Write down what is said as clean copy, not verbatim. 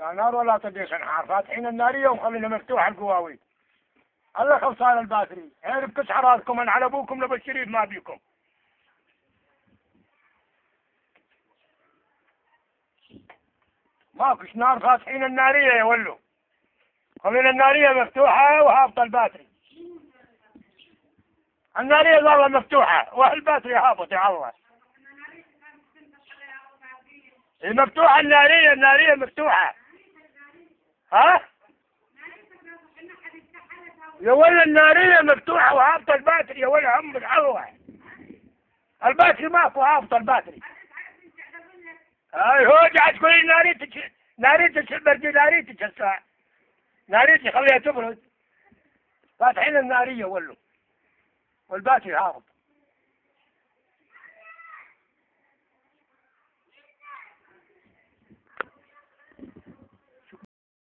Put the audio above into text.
لا نار ولا تضيق نحار، فاتحين النارية ومخلينا مفتوحة القواوي. الله خلصان الباتري، عيب كسر راسكم ان على ابوكم لبالشريف ما بيكم. ماكوش نار، فاتحين النارية يا ولو. خلينا النارية مفتوحة وهابط الباتري. النارية والله مفتوحة والباتري هابط يا الله. مفتوحة النارية، النارية مفتوحة. ها؟ يا ولا النارية مفتوحة وهابط الباتري يا ولا هم الله. الباتري ماكو، هابط الباتري. هاي هو قاعد تقول ناريتك، ناريتك البردي، ناريتك هسه، ناريتي خليها تبرد. فاتحين النارية ولو والباتري هابط.